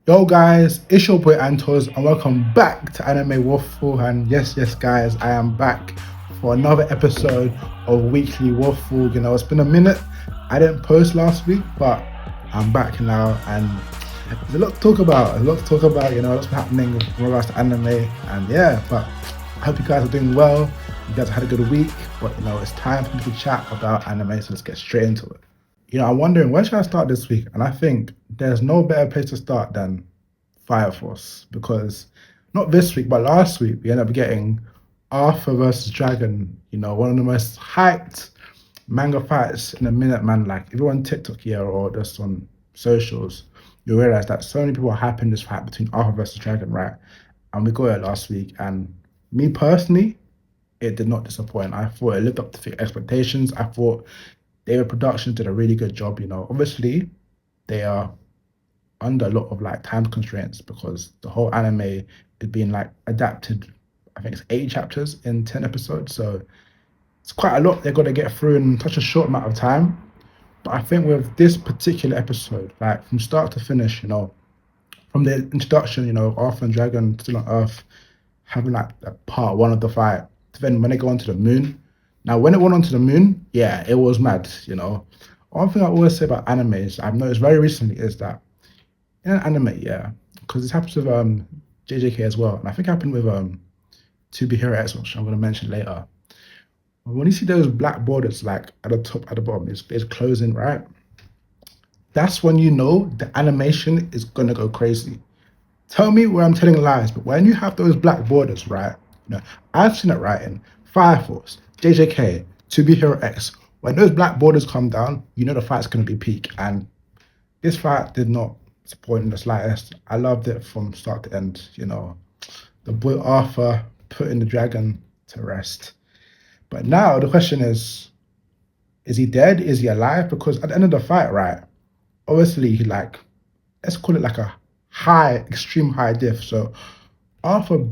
Yo guys, it's your boy Antoz and welcome back to AnimeWaffle. And yes guys, I am back for another episode of Weekly Waffle. It's been a minute. I didn't post last week, but I'm back now and there's a lot to talk about. What's happening with regards to anime. And yeah, but I hope you guys are doing well. You guys had a good week, but it's time for me to chat about anime, so let's get straight into it. I'm wondering where should I start this week? And I think there's no better place to start than Fire Force, because not this week, but last week we ended up getting Arthur versus Dragon, one of the most hyped manga fights in a minute, man. Like, if you're on TikTok here or just on socials, you'll realize that so many people are hyping this fight between Arthur versus Dragon, right? And we got it last week, and me personally, it did not disappoint. I thought it lived up to the expectations. I thought David Productions did a really good job. Obviously they are under a lot of time constraints because the whole anime is being adapted. I think it's 8 chapters in 10 episodes, so it's quite a lot they've got to get through in such a short amount of time. But I think with this particular episode, from start to finish, from the introduction, Arthur and Dragon still on Earth having a part one of the fight, then when they go onto the moon. Now, when it went onto the moon, yeah, it was mad. One thing I always say about anime is I've noticed very recently is that in an anime, yeah, because this happens with JJK as well, and I think it happened with To Be Hero X, which I'm going to mention later. When you see those black borders at the top, at the bottom, it's closing, right? That's when the animation is going to go crazy. Tell me where I'm telling lies, but when you have those black borders, right? I've seen it right in Fire Force, JJK, To Be Hero X. When those black borders come down, the fight's going to be peak. And this fight did not disappoint in the slightest. I loved it from start to end. The boy Arthur putting the dragon to rest. But now the question is he dead? Is he alive? Because at the end of the fight, right, obviously he let's call it a high, extreme high diff. So Arthur,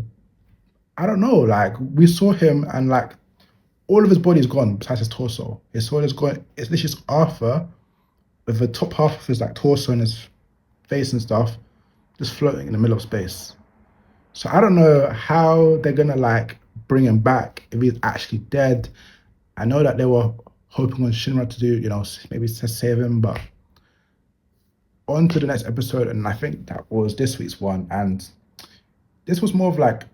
I don't know, we saw him and all of his body is gone besides his torso. His soul is gone. It's literally just Arthur with the top half of his torso and his face and stuff just floating in the middle of space. So I don't know how they're gonna bring him back if he's actually dead. I know that they were hoping on Shinra to do, maybe to save him, but on to the next episode, and I think that was this week's one. And this was more of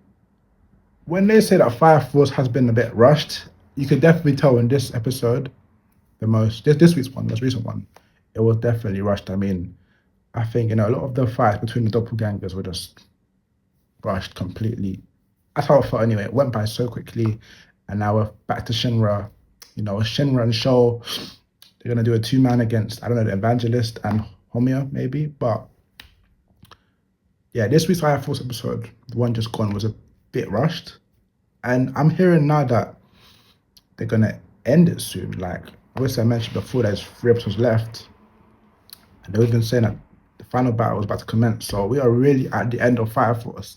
when they say that Fire Force has been a bit rushed, you could definitely tell in this episode, this week's one, most recent one, it was definitely rushed. I mean, I think, a lot of the fights between the doppelgangers were just rushed completely. That's how I felt anyway. It went by so quickly, and now we're back to Shinra. Shinra and Show, they're going to do a 2-man against, I don't know, the Evangelist and Homia, maybe. But yeah, this week's Fire Force episode, the one just gone, was a bit rushed. And I'm hearing now that they're going to end it soon. Obviously I mentioned before there's 3 episodes left, and they've been saying that the final battle was about to commence. So we are really at the end of Fire Force.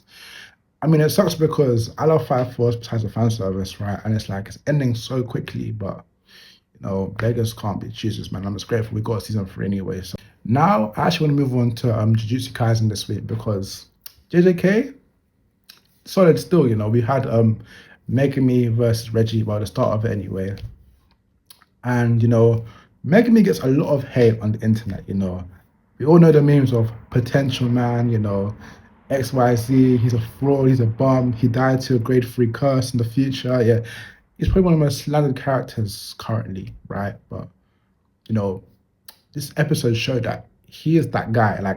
I mean, it sucks because I love Fire Force besides the fan service, right? And it's it's ending so quickly, but beggars can't be choosers, man. I'm just grateful we got season 3 anyway. So now I actually want to move on to Jujutsu Kaisen this week, because JJK, solid still. We had Megumi versus Reggie, well, the start of it anyway. And Megumi gets a lot of hate on the internet. We all know the memes of potential man, XYZ, he's a fraud, he's a bum, he died to a grade 3 curse in the future. Yeah, he's probably one of the most slandered characters currently, right? But this episode showed that he is that guy.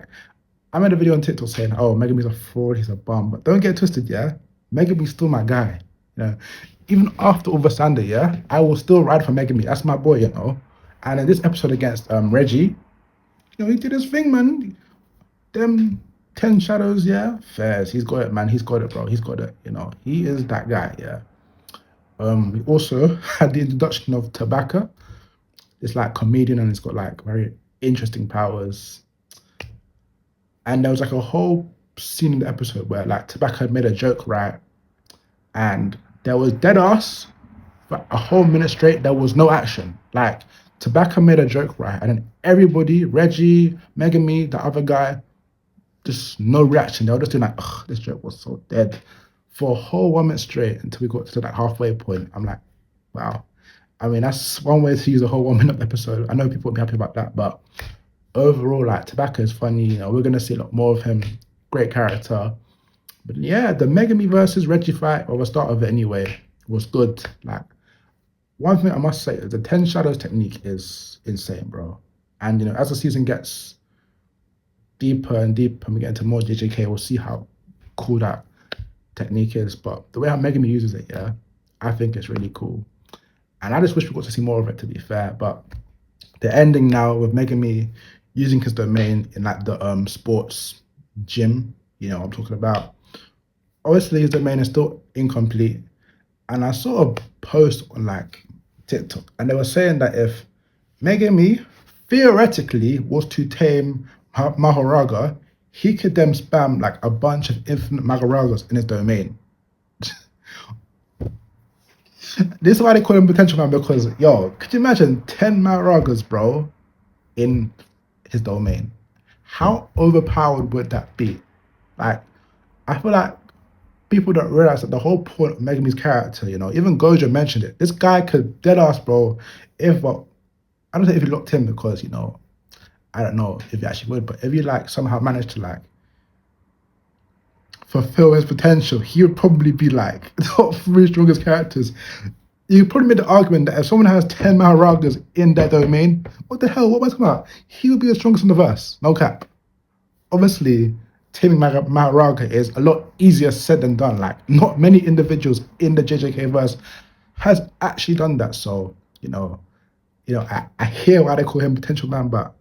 I made a video on TikTok saying, oh, Megumi's a fraud, he's a bum. But don't get it twisted, yeah? Megumi's still my guy. Even after Over Sunday, yeah, I will still ride for Megumi. That's my boy, And in this episode against Reggie, he did his thing, man. Them 10 shadows, yeah, fairs. He's got it, man. He's got it, bro. He's got it. He is that guy, yeah. We also had the introduction of Tabaka. It's comedian, and he's got very interesting powers. And there was a whole scene in the episode where Tabaka had made a joke, right? And there was dead ass for a whole minute straight. There was no action. Tabaka made a joke, right? And then everybody, Reggie, Megami, the other guy, just no reaction. They were just doing like, ugh, this joke was so dead for a whole 1 minute straight until we got to that halfway point. I'm like, wow. I mean, that's one way to use a whole 1 minute episode. I know people won't be happy about that, but overall, like Tobacco is funny. We're gonna see a lot more of him. Great character. But yeah, the Megami versus Reggie fight, or the start of it anyway, was good. Like, one thing I must say is the 10 Shadows technique is insane, bro. And as the season gets deeper and deeper and we get into more JJK, we'll see how cool that technique is. But the way how Megami uses it, yeah, I think it's really cool. And I just wish we got to see more of it, to be fair. But the ending now with Megami using his domain in like the sports gym, I'm talking about. Obviously, his domain is still incomplete. And I saw a post on like TikTok, and they were saying that if Megami theoretically was to tame Mahoraga, he could then spam like a bunch of infinite Mahoragas in his domain. This is why they call him Potential Man, because yo, could you imagine 10 Mahoragas, bro, in his domain? How overpowered would that be? Like, I feel like people don't realize that the whole point of Megami's character, even Gojo mentioned it. This guy could dead ass, bro. If I don't know if he locked in, because I don't know if he actually would, but if he like somehow managed to like fulfill his potential, he would probably be like the top 3 strongest characters. You probably made the argument that if someone has 10 Maharagas in their domain, what the hell? What am I talking about? He would be the strongest in the verse. No cap. Obviously, taming Maharaga is a lot easier said than done. Like, not many individuals in the JJK verse has actually done that. So, I hear why they call him Potential Man, but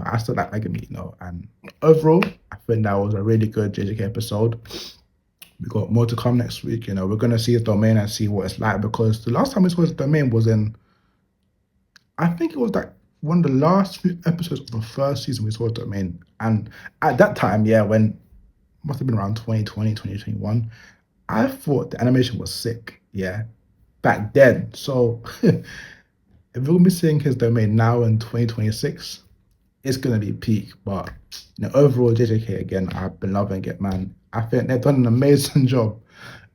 I still like Megami, and overall, I think that was a really good JJK episode. We got more to come next week. We're gonna see his domain and see what it's like, because the last time we saw his domain was in, I think it was like one of the last few episodes of the first season we saw his domain. And at that time, yeah, when must have been around 2020, 2021, I thought the animation was sick, yeah, back then. So if we're gonna be seeing his domain now in 2026, it's gonna be peak. But overall, JJK again, I've been loving it, man. I think they've done an amazing job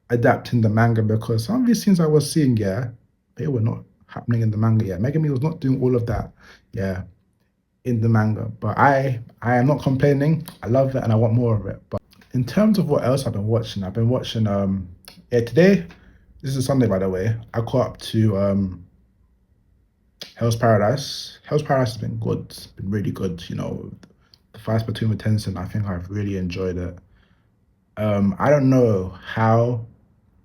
adapting the manga, because some of these scenes I was seeing, yeah, they were not happening in the manga. Yeah, Megami was not doing all of that, yeah, in the manga. But I am not complaining. I love it and I want more of it. But in terms of what else I've been watching yeah, today, this is Sunday by the way, I caught up to Hell's Paradise. Hell's Paradise has been good. It's been really good. The fights between the Tencent, I think I've really enjoyed it. I don't know how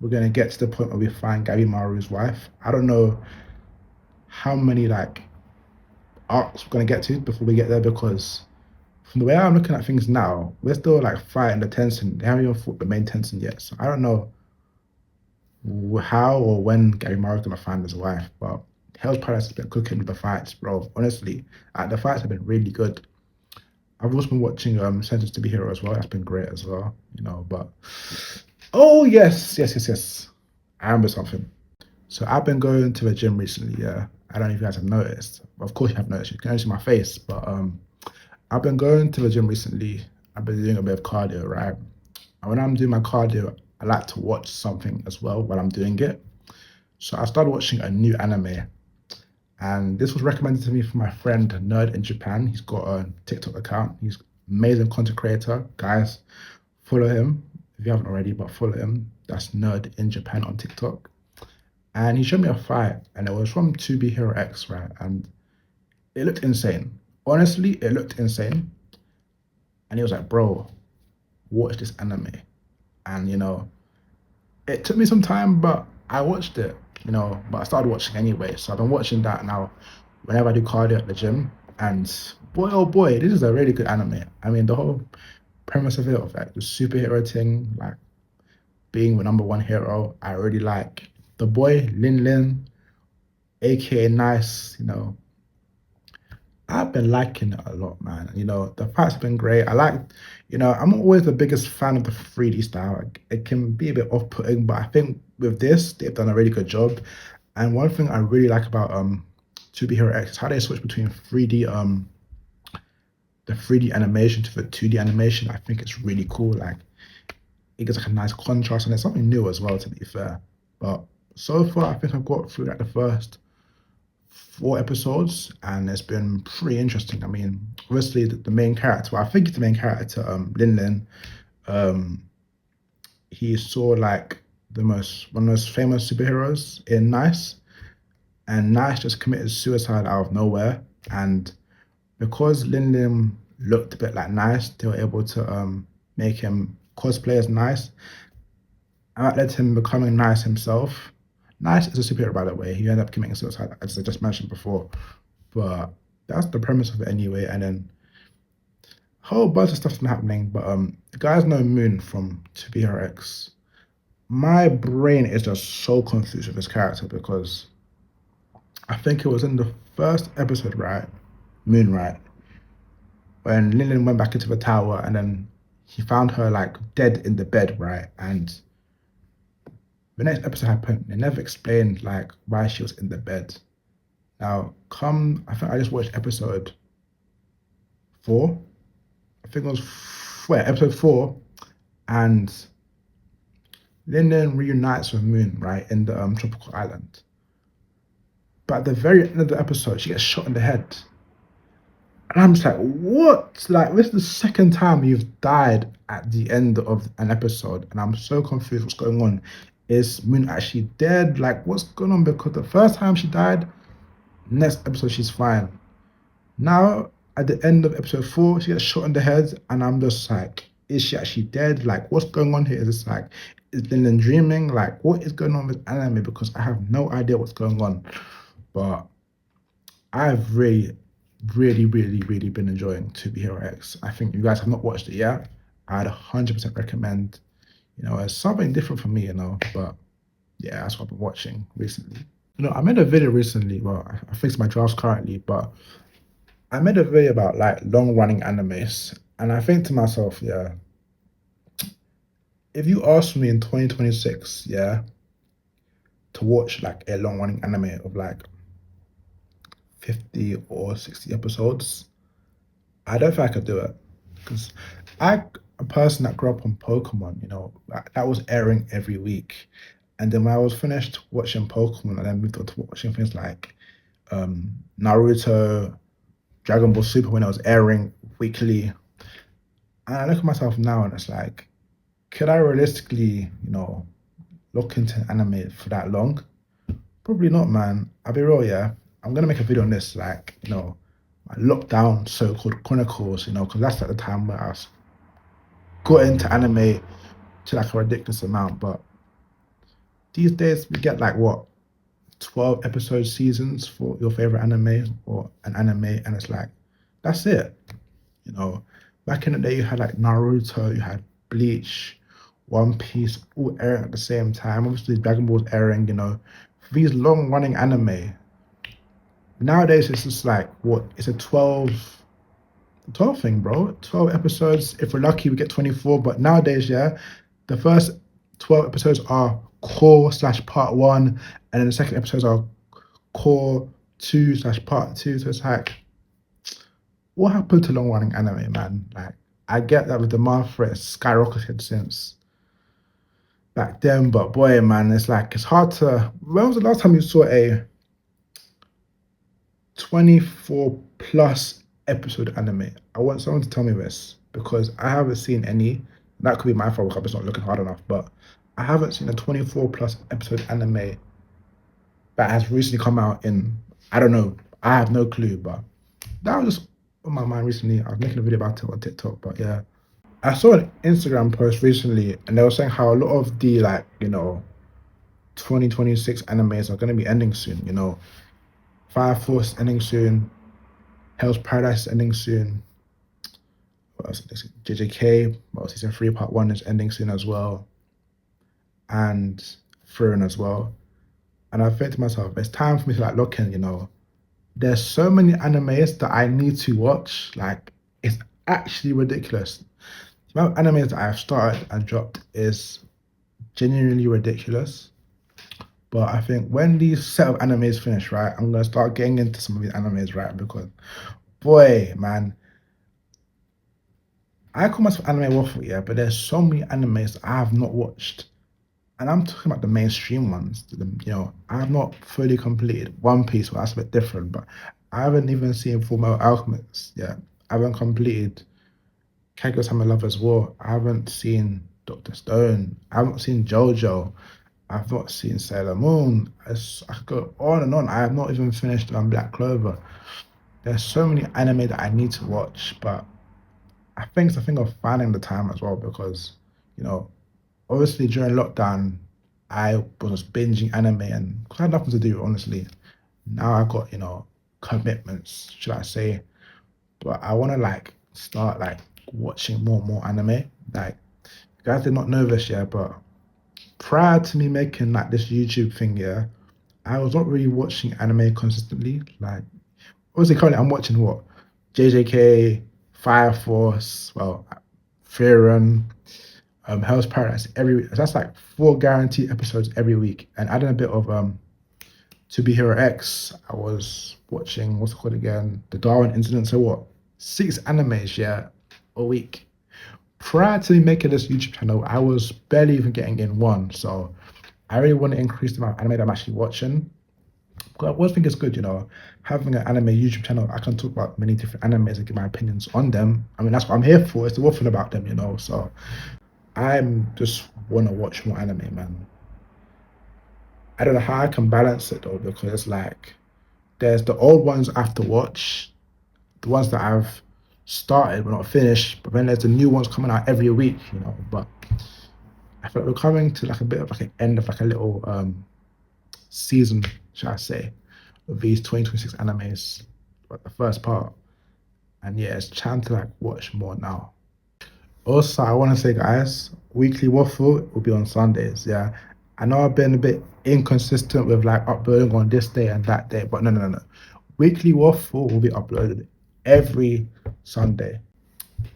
we're gonna get to the point where we find Gabi Maru's wife. I don't know how many like arcs we're gonna get to before we get there, because from the way I'm looking at things now, we're still like fighting the Tencent. They haven't even fought the main Tencent yet. So I don't know how or when Gabi Maru's gonna find his wife, but Hell's Paradise has been cooking with the fights, bro. Honestly, the fights have been really good. I've also been watching Sentence to Be Hero as well. That's been great as well, but oh yes. I remember something. So I've been going to the gym recently, yeah. I don't know if you guys have noticed. Of course you have noticed. You can only see my face, but I've been going to the gym recently. I've been doing a bit of cardio, right? And when I'm doing my cardio, I like to watch something as well while I'm doing it. So I started watching a new anime. And this was recommended to me from my friend Nerd in Japan. He's got a TikTok account. He's amazing content creator. Guys, follow him if you haven't already, but follow him. That's Nerd in Japan on TikTok. And he showed me a fight, and it was from To Be Hero X, right? And it looked insane. Honestly, it looked insane. And he was like, bro, what is this anime? And it took me some time, but I watched it, but I started watching anyway. So I've been watching that now whenever I do cardio at the gym. And boy, oh boy, this is a really good anime. I mean, the whole premise of it, of like the superhero thing, like being the number one hero, I really like. The boy, Lin Lin, aka Nice, I've been liking it a lot, man. The fights have been great. I'm not always the biggest fan of the 3D style. It can be a bit off-putting, but I think with this, they've done a really good job. And one thing I really like about To Be Hero X is how they switch between 3D the 3D animation to the 2D animation. I think it's really cool. Like it gives like a nice contrast and it's something new as well, to be fair. But so far, I think I've got through like the first 4 episodes and it's been pretty interesting. I mean, obviously the main character, well, I think it's the main character, Lin Lin, um, he saw like one of the most famous superheroes in Nice, and Nice just committed suicide out of nowhere. And because Lin Lin looked a bit like Nice, they were able to make him cosplay as Nice, and that led to him becoming Nice himself. Nice is a superhero, by the way. He ended up committing suicide, as I just mentioned before. But that's the premise of it anyway. And then a whole bunch of stuff's been happening. But you guys know Moon from To Be Her Ex. My brain is just so confused with this character because I think it was in the first episode, right? Moon, right? When Lillian went back into the tower and then he found her like dead in the bed, right? And the next episode happened. They never explained like why she was in the bed. Now, I think I just watched episode 4. I think it was episode 4, and Linden reunites with Moon, right, in the tropical island. But at the very end of the episode, she gets shot in the head. And I'm just like, what? Like, this is the second time you've died at the end of an episode, and I'm so confused what's going on. Is Moon actually dead? Like, what's going on? Because the first time she died, next episode she's fine. Now, at the end of episode 4, she gets shot in the head, and I'm just like, is she actually dead? Like, what's going on here? Is this like, is Linden dreaming? Like, what is going on with anime? Because I have no idea what's going on. But I've really been enjoying To Be Hero X. I think you guys have not watched it yet. I'd 100% recommend. It's something different for me, but yeah, that's what I've been watching recently. I made a video recently, well, I fixed my drafts currently, but I made a video about like long-running animes, and I think to myself, yeah, if you ask me in 2026, yeah, to watch like a long-running anime of like 50 or 60 episodes, I don't think I could do it. Because a person that grew up on Pokemon, that was airing every week. And then when I was finished watching Pokemon, and then moved on to watching things like Naruto, Dragon Ball Super when I was airing weekly. And I look at myself now and it's like, could I realistically, look into anime for that long? Probably not, man. I'll be real, yeah. I'm gonna make a video on this, like, my lockdown so-called chronicles, because that's at the time where I got into anime to like a ridiculous amount. But these days we get like what, 12 episode seasons for your favorite anime or an anime, and it's like, that's it. Back in the day you had like Naruto, you had Bleach, One Piece, all airing at the same time. Obviously Dragon Ball's airing, these long running anime. Nowadays it's just like, what, it's a 12 thing, bro. 12 episodes. If we're lucky we get 24, but nowadays, yeah, the first 12 episodes are core / part 1, and then the second episodes are core 2 / part 2. So it's like, what happened to long running anime, man? Like, I get that the demand for it skyrocketed since back then, but boy, man, it's like, it's hard to. When was the last time you saw a 24 plus episode anime? I want someone to tell me this because I haven't seen any. That could be my fault, I'm just not looking hard enough, but I haven't seen a 24 plus episode anime that has recently come out in, I don't know, I have no clue, but that was just on my mind recently. I was making a video about it on TikTok, but yeah. I saw an Instagram post recently and they were saying how a lot of the 2026 animes are going to be ending soon, Fire Force ending soon, Hell's Paradise ending soon, what else? JJK, season 3 part 1 is ending soon as well, and Furren as well. And I think to myself, it's time for me to like look in, there's so many animes that I need to watch, like it's actually ridiculous. The amount of animes that I've started and dropped is genuinely ridiculous. But I think when these set of animes finish, right, I'm gonna start getting into some of these animes, right? Because boy, man, I call myself Anime Waffle, yeah, but there's so many animes I have not watched. And I'm talking about the mainstream ones. I have not fully completed One Piece, well, that's a bit different, but I haven't even seen Fullmetal Alchemist. Yeah, I haven't completed Kaguya-sama Lover's War. I haven't seen Doctor Stone. I haven't seen JoJo. I've not seen Sailor Moon. I could go on and on. I have not even finished Black Clover. There's so many anime that I need to watch, but I think it's a thing of finding the time as well because, you know, obviously during lockdown, I was binging anime and I had nothing to do, honestly. Now I got, commitments, should I say. But I want to start watching more and more anime. Like, you guys did not know this yet, but prior to me making this YouTube thing, yeah, I was not really watching anime consistently. Like, obviously currently I'm watching what? JJK, Fire Force, well, Fearon, Hell's Paradise every week. That's like 4 guaranteed episodes every week. And adding a bit of To Be Hero X, I was watching, what's it called again? The Darwin Incident. So what? 6 animes, yeah, a week. Prior to me making this YouTube channel, I was barely even getting in one. So I really want to increase the amount of anime that I'm actually watching. Because I always think it's good, having an anime YouTube channel. I can talk about many different animes and give my opinions on them. I mean, that's what I'm here for, is to waffle about them, So I'm just want to watch more anime, man. I don't know how I can balance it though, because it's there's the old ones I have to watch, the ones that I've started but not finished, but then there's the new ones coming out every week, But I feel like we're coming to a bit of an end of a little season, shall I say, of these 2026 animes, like the first part. And yeah, it's time to watch more now. Also, I want to say, guys, weekly waffle will be on Sundays. Yeah, I know I've been a bit inconsistent with uploading on this day and that day, but no. Weekly waffle will be uploaded every Sunday.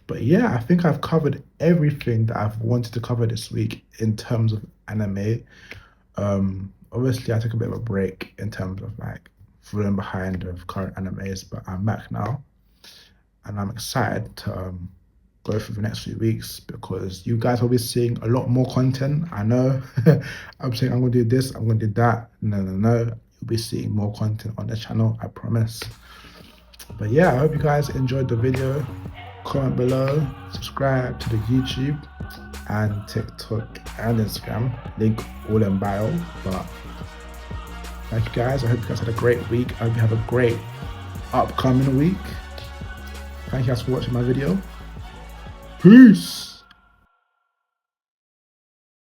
But yeah, I think I've covered everything that I've wanted to cover this week in terms of anime. Obviously, I took a bit of a break in terms of falling behind with current animes, but I'm back now, and I'm excited to go through the next few weeks because you guys will be seeing a lot more content. I know I'm saying I'm gonna do this, I'm gonna do that. No. You'll be seeing more content on the channel, I promise. But yeah, I hope you guys enjoyed the video. Comment below, subscribe to the YouTube and TikTok and Instagram, link all in bio. But thank you guys. I hope you guys had a great week. I hope you have a great upcoming week. Thank you guys for watching my video. Peace.